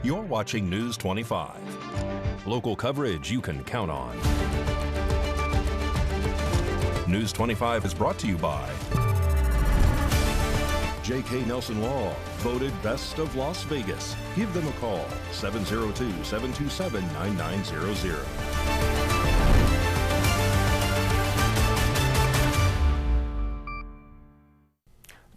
You're watching News 25. Local coverage you can count on. News 25 is brought to you by J.K. Nelson Law, voted Best of Las Vegas. Give them a call, 702-727-9900.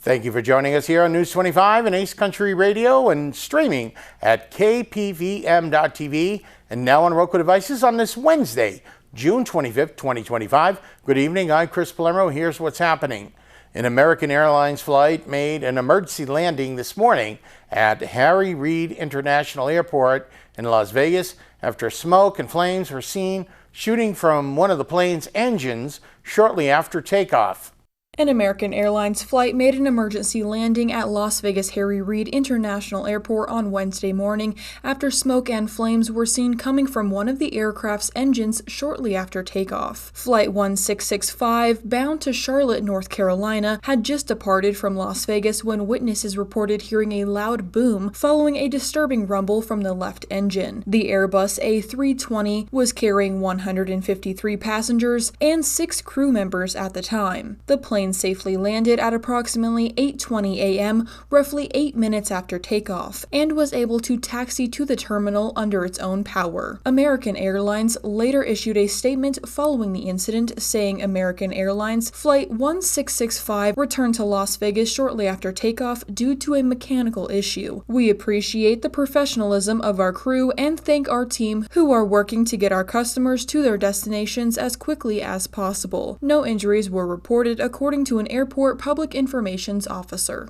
Thank you for joining us here on News 25 and Ace Country Radio and streaming at KPVM.TV and now on Roku devices on this Wednesday, June 25th, 2025. Good evening, I'm Chris Palermo. Here's what's happening. An American Airlines flight made an emergency landing this morning at Harry Reid International Airport in Las Vegas after smoke and flames were seen shooting from one of the plane's engines shortly after takeoff. An American Airlines flight made an emergency landing at Las Vegas Harry Reid International Airport on Wednesday morning after smoke and flames were seen coming from one of the aircraft's engines shortly after takeoff. Flight 1665, bound to Charlotte, North Carolina, had just departed from Las Vegas when witnesses reported hearing a loud boom following a disturbing rumble from the left engine. The Airbus A320 was carrying 153 passengers and 6 crew members at the time. The plane safely landed at approximately 8:20 a.m., roughly 8 minutes after takeoff, and was able to taxi to the terminal under its own power. American Airlines later issued a statement following the incident, saying American Airlines Flight 1665 returned to Las Vegas shortly after takeoff due to a mechanical issue. We appreciate the professionalism of our crew and thank our team who are working to get our customers to their destinations as quickly as possible. No injuries were reported, according to an airport public information officer.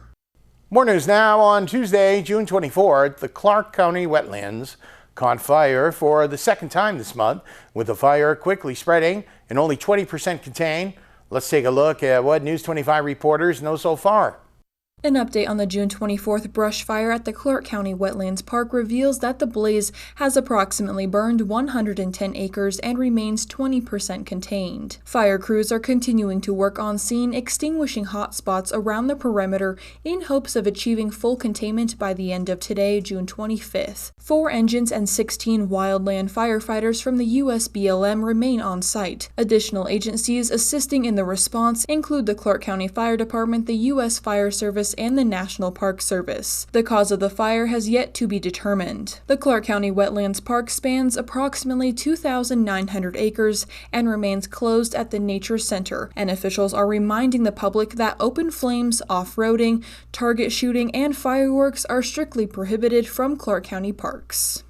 More news now. On Tuesday, June 24th, the Clark County wetlands caught fire for the second time this month, with the fire quickly spreading and only 20% contained. Let's take a look at what News 25 reporters know so far. An update on the June 24th brush fire at the Clark County Wetlands Park reveals that the blaze has approximately burned 110 acres and remains 20% contained. Fire crews are continuing to work on scene, extinguishing hot spots around the perimeter in hopes of achieving full containment by the end of today, June 25th. 4 engines and 16 wildland firefighters from the U.S. BLM remain on site. Additional agencies assisting in the response include the Clark County Fire Department, the U.S. Fire Service, and the National Park Service. The cause of the fire has yet to be determined. The Clark County Wetlands Park spans approximately 2,900 acres and remains closed at the Nature Center, and officials are reminding the public that open flames, off-roading, target shooting, and fireworks are strictly prohibited from Clark County parks.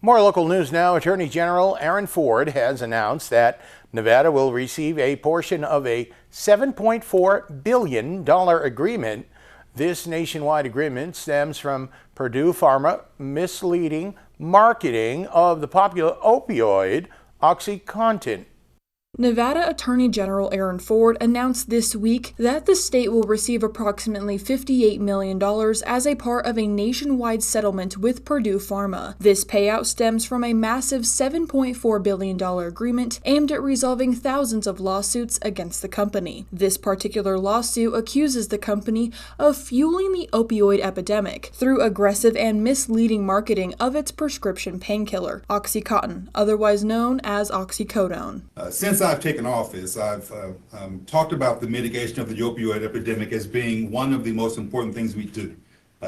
More local news now. Attorney General Aaron Ford has announced that Nevada will receive a portion of a $7.4 billion agreement. This nationwide agreement stems from Purdue Pharma misleading marketing of the popular opioid OxyContin. Nevada Attorney General Aaron Ford announced this week that the state will receive approximately $58 million as a part of a nationwide settlement with Purdue Pharma. This payout stems from a massive $7.4 billion agreement aimed at resolving thousands of lawsuits against the company. This particular lawsuit accuses the company of fueling the opioid epidemic through aggressive and misleading marketing of its prescription painkiller, OxyContin, otherwise known as oxycodone. Since I've taken office, I've talked about the mitigation of the opioid epidemic as being one of the most important things we do.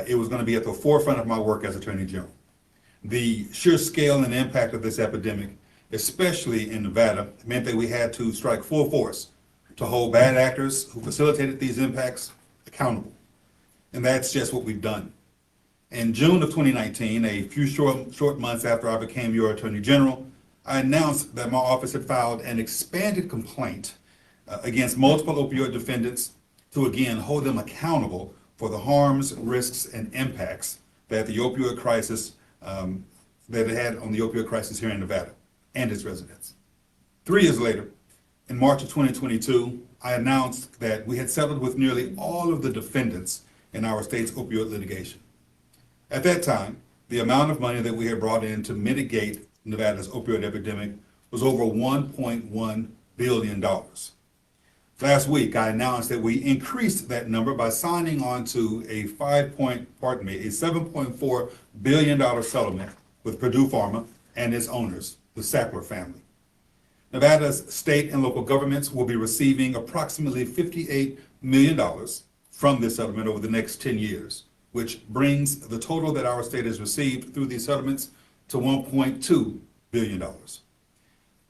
It was going to be at the forefront of my work as Attorney General. The sheer scale and impact of this epidemic, especially in Nevada, meant that we had to strike full force to hold bad actors who facilitated these impacts accountable. And that's just what we've done. In June of 2019, a few short months after I became your Attorney General, I announced that my office had filed an expanded complaint against multiple opioid defendants to again hold them accountable for the harms, risks, and impacts that the opioid crisis that it had on the opioid crisis here in Nevada and its residents. 3 years later, in March of 2022, I announced that we had settled with nearly all of the defendants in our state's opioid litigation. At that time, the amount of money that we had brought in to mitigate Nevada's opioid epidemic was over $1.1 billion. Last week, I announced that we increased that number by signing on to a $7.4 billion settlement with Purdue Pharma and its owners, the Sackler family. Nevada's state and local governments will be receiving approximately $58 million from this settlement over the next 10 years, which brings the total that our state has received through these settlements to $1.2 billion.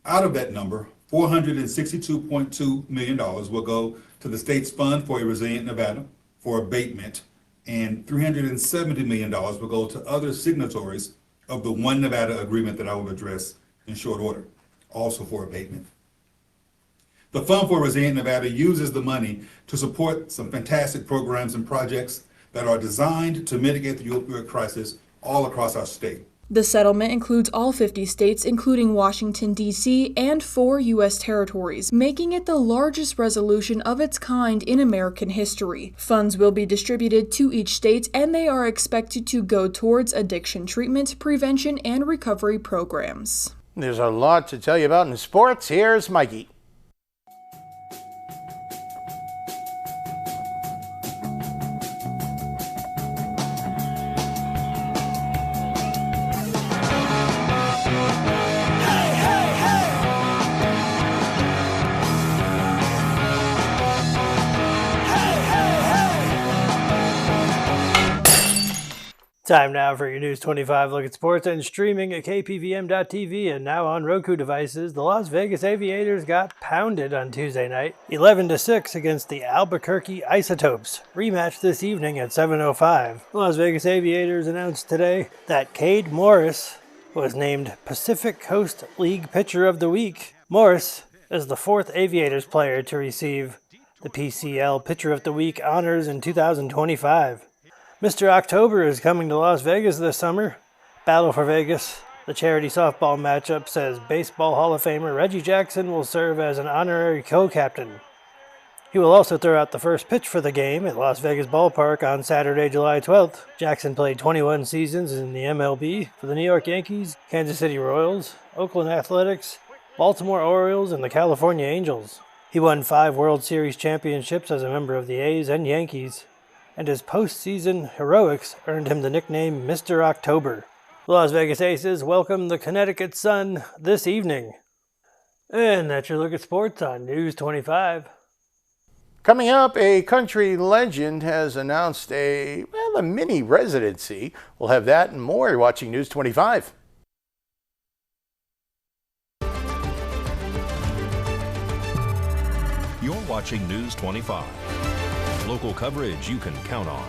Out of that number, $462.2 million will go to the state's Fund for a Resilient Nevada for abatement, and $370 million will go to other signatories of the One Nevada agreement that I will address in short order, also for abatement. The Fund for Resilient Nevada uses the money to support some fantastic programs and projects that are designed to mitigate the opioid crisis all across our state. The settlement includes all 50 states, including Washington, D.C., and 4 U.S. territories, making it the largest resolution of its kind in American history. Funds will be distributed to each state, and they are expected to go towards addiction treatment, prevention, and recovery programs. There's a lot to tell you about in sports. Here's Mikey. Time now for your News 25 look at sports and streaming at KPVM.TV and now on Roku devices. The Las Vegas Aviators got pounded on Tuesday night, 11-6 against the Albuquerque Isotopes. Rematch this evening at 7:05. The Las Vegas Aviators announced today that Cade Morris was named Pacific Coast League Pitcher of the Week. Morris is the 4th Aviators player to receive the PCL Pitcher of the Week honors in 2025. Mr. October is coming to Las Vegas this summer. Battle for Vegas. The charity softball matchup says Baseball Hall of Famer Reggie Jackson will serve as an honorary co-captain. He will also throw out the first pitch for the game at Las Vegas Ballpark on Saturday, July 12th. Jackson played 21 seasons in the MLB for the New York Yankees, Kansas City Royals, Oakland Athletics, Baltimore Orioles, and the California Angels. He won 5 World Series championships as a member of the A's and Yankees, and his postseason heroics earned him the nickname Mr. October. The Las Vegas Aces welcome the Connecticut Sun this evening. And that's your look at sports on News 25. Coming up, a country legend has announced a mini residency. We'll have that and more. You're watching News 25. You're watching News 25. Local coverage you can count on.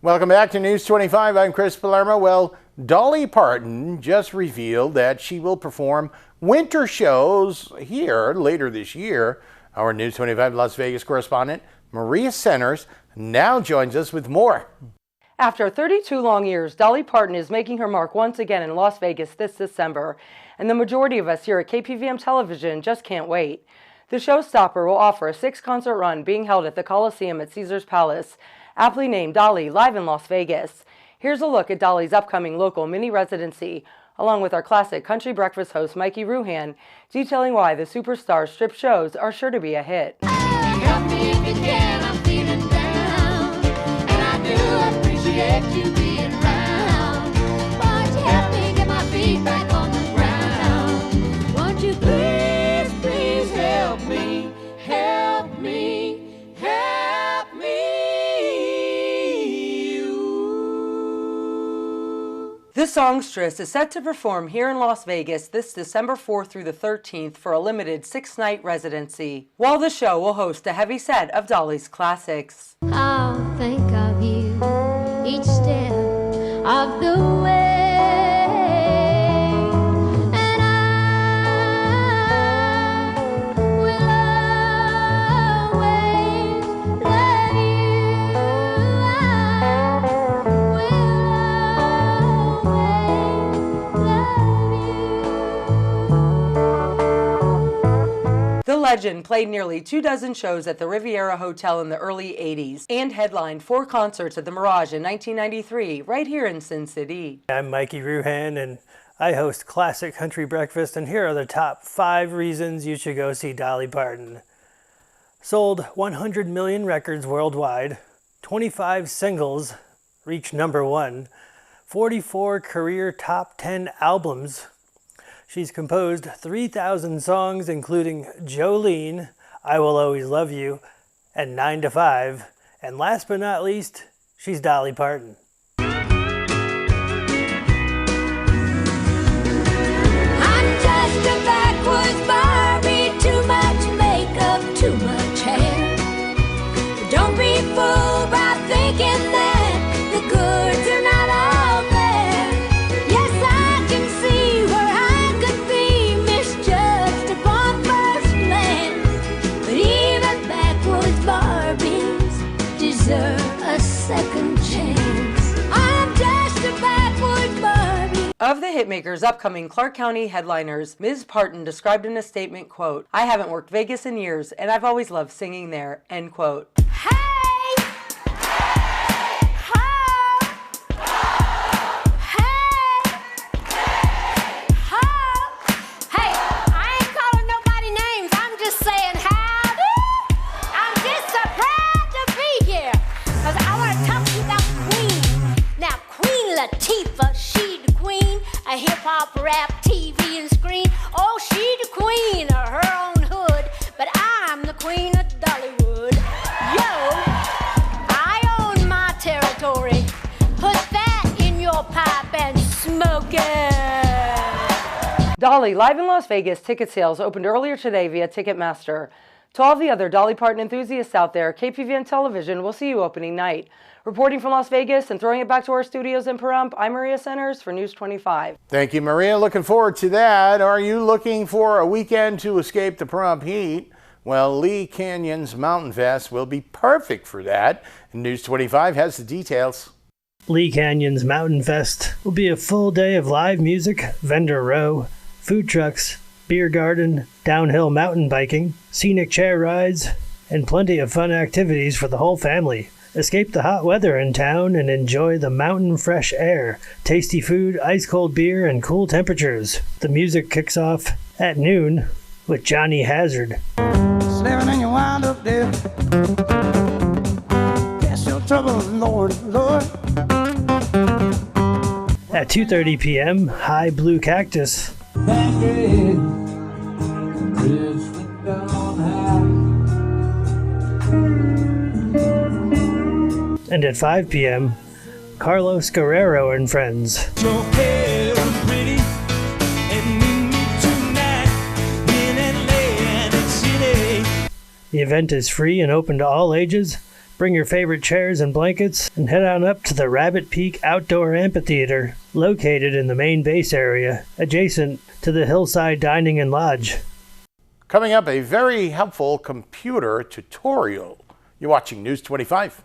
Welcome back to News 25. I'm Chris Palermo. Well, Dolly Parton just revealed that she will perform winter shows here later this year. Our News 25 Las Vegas correspondent, Maria Centers, now joins us with more. After 32 long years, Dolly Parton is making her mark once again in Las Vegas this December, and the majority of us here at KPVM Television just can't wait. The showstopper will offer a 6-concert run being held at the Coliseum at Caesars Palace, aptly named Dolly Live in Las Vegas. Here's a look at Dolly's upcoming local mini residency, along with our classic country breakfast host Mikey Ruhan, detailing why the superstar's strip shows are sure to be a hit. Help me if you can, I'm feeling down, and I do appreciate you being around. Won't you help me get my feet back on the ground? Won't you please, please help me, help me, help me. The songstress is set to perform here in Las Vegas this December 4th through the 13th for a limited 6-night residency, while the show will host a heavy set of Dolly's classics. I'll think of you each step of the way, and I will always love you. I will always love you. The legend played nearly 24 shows at the Riviera Hotel in the early 80s and headlined 4 concerts at the Mirage in 1993 right here in Sin City. I'm Mikey Ruhan, and I host Classic Country Breakfast, and here are the top 5 reasons you should go see Dolly Parton. Sold 100 million records worldwide, 25 singles reached #1, 44 career top 10 albums. She's composed 3,000 songs, including Jolene, I Will Always Love You, and 9 to 5. And last but not least, she's Dolly Parton. I'm just a backwards Barbie, too much makeup, too much hair. But don't be fooled by thinking that the goods are not all there. Yes, I can see where I could be misjudged upon first glance. But even backwards Barbies deserve a second chance. I'm just a backwards Barbie. Of the hitmakers' upcoming Clark County headliners, Ms. Parton described in a statement, quote, "I haven't worked Vegas in years, and I've always loved singing there," end quote. Hey! Ho! Hey! Ho! Hey, I ain't calling nobody names. I'm just saying howdy. I'm just so proud to be here. Because I want to talk to you about Queen. Now, Queen Latifah, she the queen of hip-hop, rap, TV, and screen. Oh, she the queen of her own hood. But I'm the queen of Dollywood. Yo, I own my territory. Put that in your pipe and smoke it. Dolly, live in Las Vegas, ticket sales opened earlier today via Ticketmaster. To all the other Dolly Parton enthusiasts out there, KPVM Television will see you opening night. Reporting from Las Vegas and throwing it back to our studios in Pahrump, I'm Maria Centers for News 25. Thank you, Maria. Looking forward to that. Are you looking for a weekend to escape the Pahrump heat? Well, Lee Canyon's Mountain Fest will be perfect for that. And News 25 has the details. Lee Canyon's Mountain Fest will be a full day of live music, vendor row, food trucks, beer garden, downhill mountain biking, scenic chair rides, and plenty of fun activities for the whole family. Escape the hot weather in town and enjoy the mountain fresh air, tasty food, ice-cold beer, and cool temperatures. The music kicks off at noon with Johnny Hazard. Slaving and you wind up there. Guess your trouble, Lord, Lord. At 2:30 p.m., High Blue Cactus. And at 5 p.m., Carlos Guerrero and Friends. Your hair was pretty and meet me tonight in Atlantic City. The event is free and open to all ages. Bring your favorite chairs and blankets and head on up to the Rabbit Peak Outdoor Amphitheater, located in the main base area, adjacent to the Hillside Dining and Lodge. Coming up, a very helpful computer tutorial. You're watching News 25.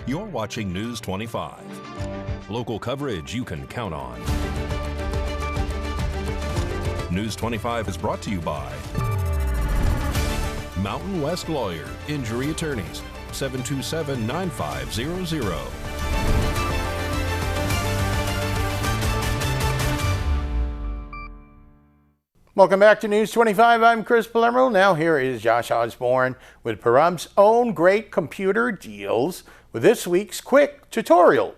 You're watching News 25. Local coverage you can count on. News 25 is brought to you by Mountain West Lawyer, Injury Attorneys, 727-9500. Welcome back to News 25. I'm Chris Palermo. Now here is Josh Osborne with Pahrump's own great computer deals with this week's quick tutorial.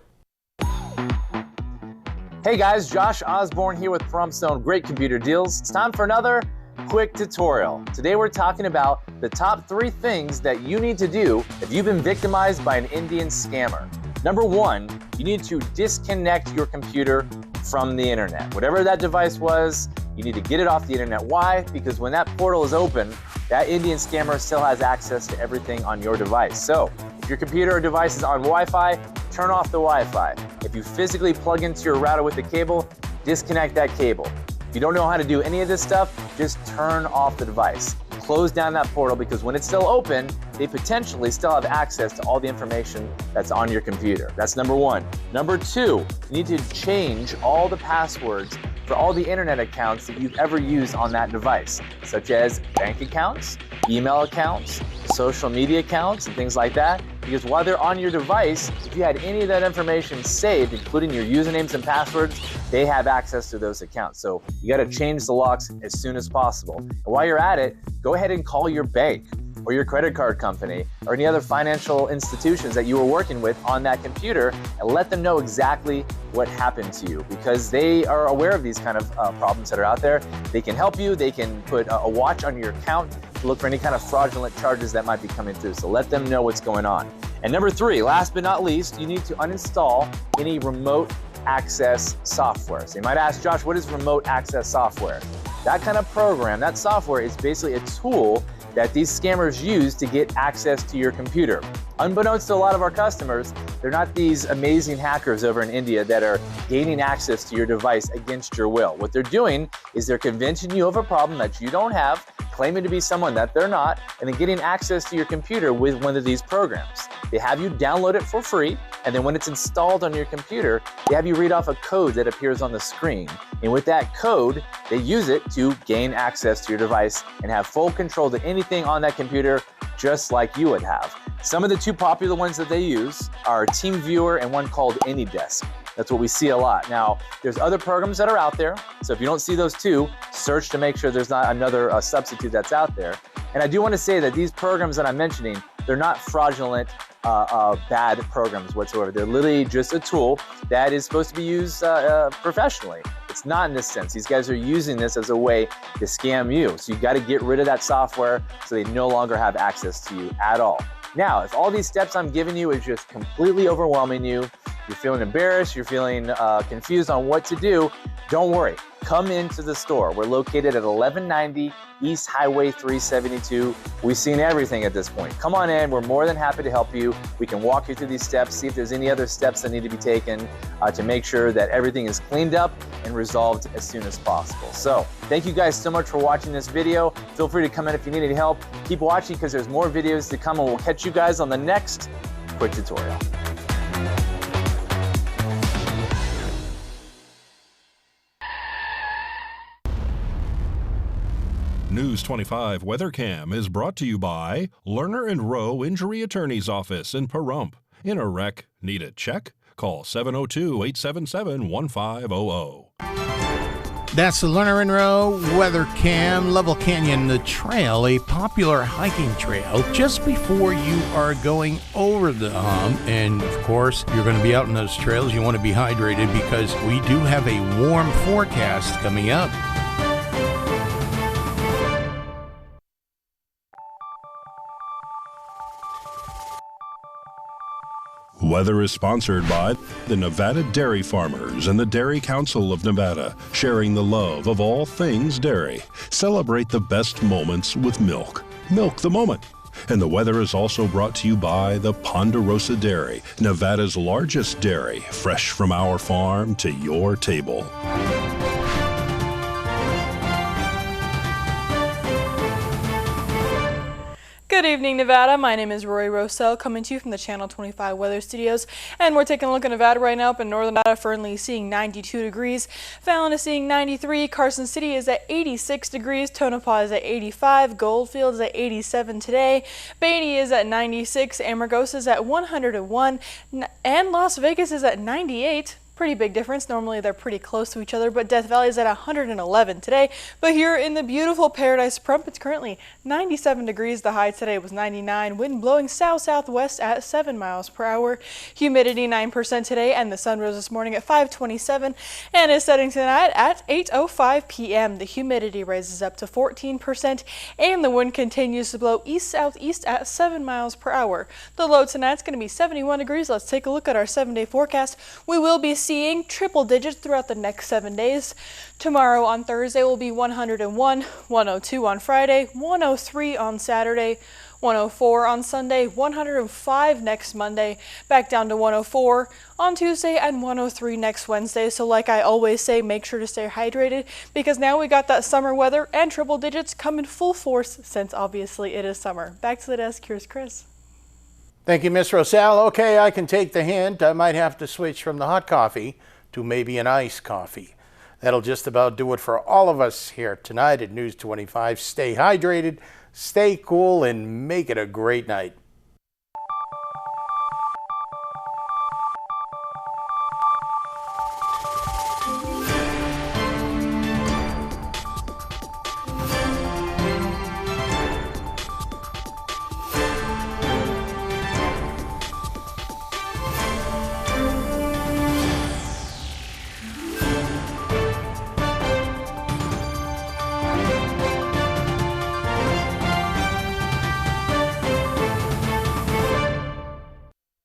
Hey guys, Josh Osborne here with Pahrump's own great computer deals. It's time for another quick tutorial. Today we're talking about the top 3 things that you need to do if you've been victimized by an Indian scammer. Number 1, you need to disconnect your computer from the internet. Whatever that device was, you need to get it off the internet. Why? Because when that portal is open, that Indian scammer still has access to everything on your device. So if your computer or device is on Wi-Fi, turn off the Wi-Fi. If you physically plug into your router with a cable, disconnect that cable. If you don't know how to do any of this stuff, just turn off the device. close down that portal because when it's still open, they potentially still have access to all the information that's on your computer. That's number one. Number two, you need to change all the passwords for all the internet accounts that you've ever used on that device, such as bank accounts, email accounts, social media accounts, and things like that. Because while they're on your device, if you had any of that information saved, including your usernames and passwords, they have access to those accounts. So you got to change the locks as soon as possible. And while you're at it, go ahead and call your bank or your credit card company or any other financial institutions that you were working with on that computer and let them know exactly what happened to you, because they are aware of these kind of problems that are out there. They can help you. They can put a watch on your account to look for any kind of fraudulent charges that might be coming through. So let them know what's going on. And number three, last but not least, you need to uninstall any remote access software. So you might ask, Josh, what is remote access software? That kind of program, that software is basically a tool that these scammers use to get access to your computer. Unbeknownst to a lot of our customers, they're not these amazing hackers over in India that are gaining access to your device against your will. What they're doing is they're convincing you of a problem that you don't have, claiming to be someone that they're not, and then getting access to your computer with one of these programs. They have you download it for free, and then when it's installed on your computer, they have you read off a code that appears on the screen. And with that code, they use it to gain access to your device and have full control to anything on that computer, just like you would have. Some of the two popular ones that they use are TeamViewer and one called AnyDesk. That's what we see a lot. Now, there's other programs that are out there, so if you don't see those two, search to make sure there's not another substitute that's out there. And I do want to say that these programs that I'm mentioning, they're not fraudulent, bad programs whatsoever. They're literally just a tool that is supposed to be used professionally. It's not in this sense. These guys are using this as a way to scam you. So you got to get rid of that software so they no longer have access to you at all. Now, if all these steps I'm giving you is just completely overwhelming you, you're feeling embarrassed, you're feeling confused on what to do, don't worry. Come into the store. We're located at 1190 East Highway 372. We've seen everything at this point. Come on in. We're more than happy to help you. We can walk you through these steps, see if there's any other steps that need to be taken to make sure that everything is cleaned up and resolved as soon as possible. So thank you guys so much for watching this video. Feel free to come in if you need any help. Keep watching because there's more videos to come, and we'll catch you guys on the next quick tutorial. News 25 Weather Cam is brought to you by Lerner and Rowe Injury Attorney's Office in Pahrump. In a wreck, need a check? Call 702-877-1500. That's the Lerner and Rowe Weather Cam. Level Canyon, the trail, a popular hiking trail just before you are going over the hump. And of course, you're going to be out on those trails. You want to be hydrated because we do have a warm forecast coming up. Weather is sponsored by the Nevada Dairy Farmers and the Dairy Council of Nevada, sharing the love of all things dairy. Celebrate the best moments with milk. Milk the moment. And the weather is also brought to you by the Ponderosa Dairy, Nevada's largest dairy, fresh from our farm to your table. Good evening, Nevada. My name is Rory Rossell, coming to you from the Channel 25 Weather Studios, and we're taking a look at Nevada right now. Up in northern Nevada, Fernley is seeing 92 degrees, Fallon is seeing 93, Carson City is at 86 degrees, Tonopah is at 85, Goldfield is at 87 today, Beatty is at 96, Amargosa is at 101, and Las Vegas is at 98. Pretty big difference. Normally they're pretty close to each other, but Death Valley is at 111 today. But here in the beautiful Paradise Pahrump, it's currently 97 degrees. The high today was 99. Wind blowing south-southwest at 7 miles per hour. Humidity 9% today, and the sun rose this morning at 5:27 and is setting tonight at 8:05 p.m. The humidity rises up to 14%, and the wind continues to blow east-southeast at 7 miles per hour. The low tonight's going to be 71 degrees. Let's take a look at our 7-day forecast. We will be seeing triple digits throughout the next 7 days. Tomorrow on Thursday will be 101, 102 on Friday, 103 on Saturday, 104 on Sunday, 105 next Monday, back down to 104 on Tuesday, and 103 next Wednesday. So like I always say, make sure to stay hydrated, because now we got that summer weather and triple digits come in full force since obviously it is summer. Back to the desk, here's Chris. Thank you, Miss Rosal. Okay, I can take the hint. I might have to switch from the hot coffee to maybe an iced coffee. That'll just about do it for all of us here tonight at News 25. Stay hydrated, stay cool, and make it a great night.